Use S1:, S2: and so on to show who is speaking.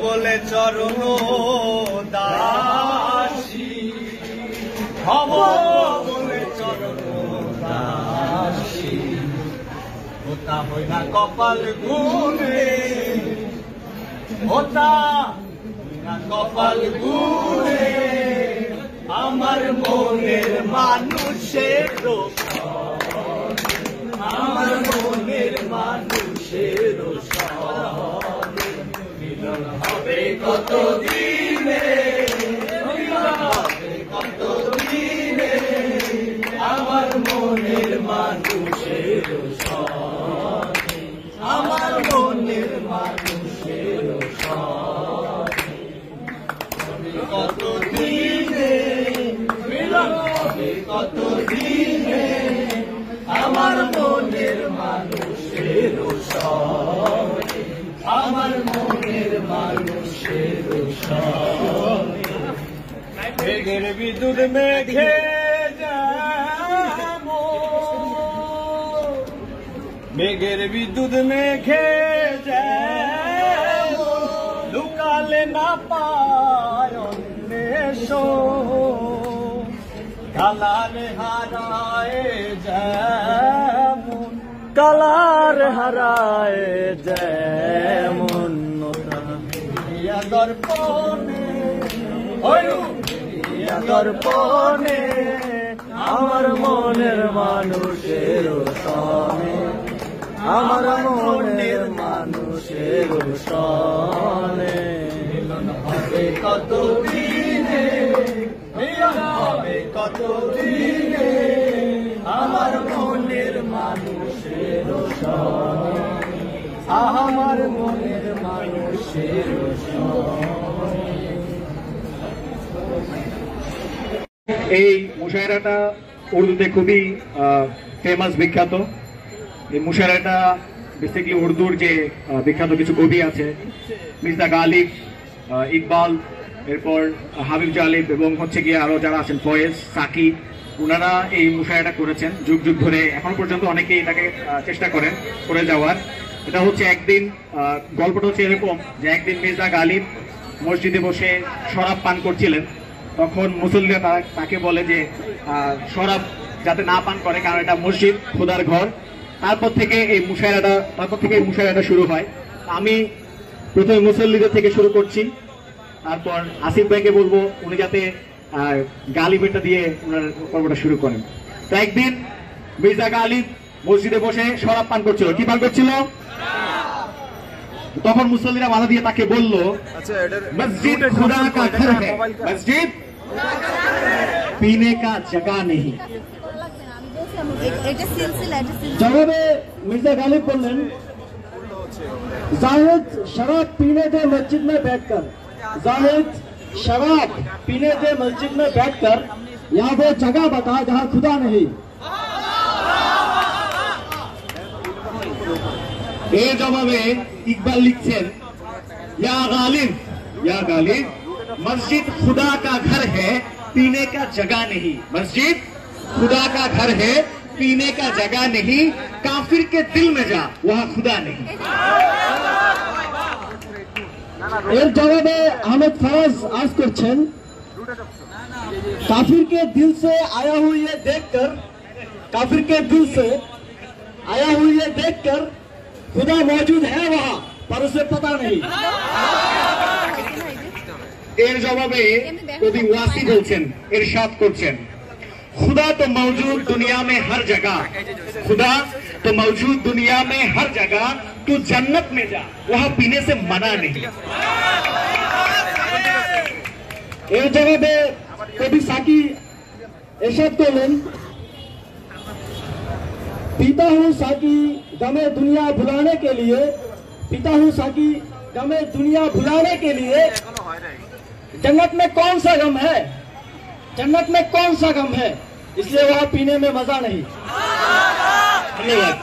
S1: বলে চরণ দাসী, হব বলে চরণ দাসী, ওটা হই না কপাল গুনে, ওটা না কপাল গুনে, আমার মনের মানুষের, আমার মনের মানুষের মিলন হবে কত দিনে, মিলন হবে কত দিনে, আমার মনের মানুষের, আমার মনের মানুষের কত দিনে, মিলন হবে কত দিনে, আমার মনের মানুষের, আমার মনের মানুষের মেঘের বিদ্যুৎ মেঘে মেঘের বিদ্যুৎ মেঘে লুকালে না পায় কালার হারায় যেমন, কালার হারায় যেমন, দর্পণে দর্পণে আমার মনের মানুষের সনে, আমার মনের মানুষের সনে মিলন হবে কত দিনে, মিলন হবে কত দিনে, আমার মনের মানুষের সনে, আমার মনের মানুষের সনে।
S2: এই মুশায়রাটা উর্দুতে খুবই ফেমাস, বিখ্যাত। এই মুশায়রাটা বেসিক্যালি উর্দুর যে বিখ্যাত কিছু কবি আছে, মির্জা গালিব, ইকবাল, এরপর হাবিব জালিব এবং হচ্ছে গিয়ে আরো যারা আছেন ফয়েজ, সাকি, ওনারা এই মুশায়রাটা করেছেন যুগ যুগ ধরে। এখন পর্যন্ত অনেকেই এটাকে চেষ্টা করেন করে যাওয়ার। এটা হচ্ছে একদিন, গল্পটা হচ্ছে এরকম যে একদিন মির্জা গালিব মসজিদে বসে শরাব পান করছিলেন। তখন মুসল্লিরা তাকে বলে যে শরাব যাতে না পান করে, কারণ এটা মসজিদ, খোদার ঘর। তারপর থেকে এই মুশায়রাটা শুরু হয়। আমি প্রথমে মুসল্লিদের থেকে শুরু করছি, তারপর আসিফ ভাইকে বলবো উনি যাতে গালিবেটা দিয়ে ওনার পর্বটা শুরু করেন। তো একদিন মির্জা গালিব মসজিদে বসে শরাব পান করছিল। কি পান করছিল? তখন মুসল্লিরা বাধা দিয়ে তাকে বলল, মসজিদ খুদা কা ঘর है, মসজিদ पीने का जगह नहीं। जवाबे मिर्जा गालिब बोलें, जाहिद शराब पीने दे मस्जिद में बैठकर, जाहिद शराब पीने दे मस्जिद में बैठकर, यहाँ वो जगह बता जहाँ खुदा नहीं। ए जवाबे इकबाल लिखছেন, या गालिब मस्जिद खुदा का घर है, पीने का जगह नहीं। मस्जिद खुदा का घर है, पीने का जगह नहीं, काफिर के दिल में जा वहाँ खुदा नहीं। এর জবাবে আহমেদ फराज आज করছেন, काफिर के दिल से आया हुई ये देखकर, काफिर के दिल से आया हुई ये देखकर, खुदा मौजूद है वहाँ पर उसे पता नहीं। এর জবাবে কবি ওয়াসি বলছেন, ইরশাদ করছেন, खुदा तो मौजूद दुनिया में हर जगह, खुदा तो मौजूद दुनिया में हर जगह, तू जन्नत में जा वहां पीने से मना नहीं। এর জবাবে কবি সাকি ইরশাদ করলেন, पीता हूँ साकी गमे दुनिया भुलाने के लिए, पीता हूँ साकी गमे दुनिया भुलाने के लिए, जन्नत में कौन सा गम है, जन्नत में कौन सा गम है, इसलिए वहां पीने में मजा नहीं। धन्यवाद।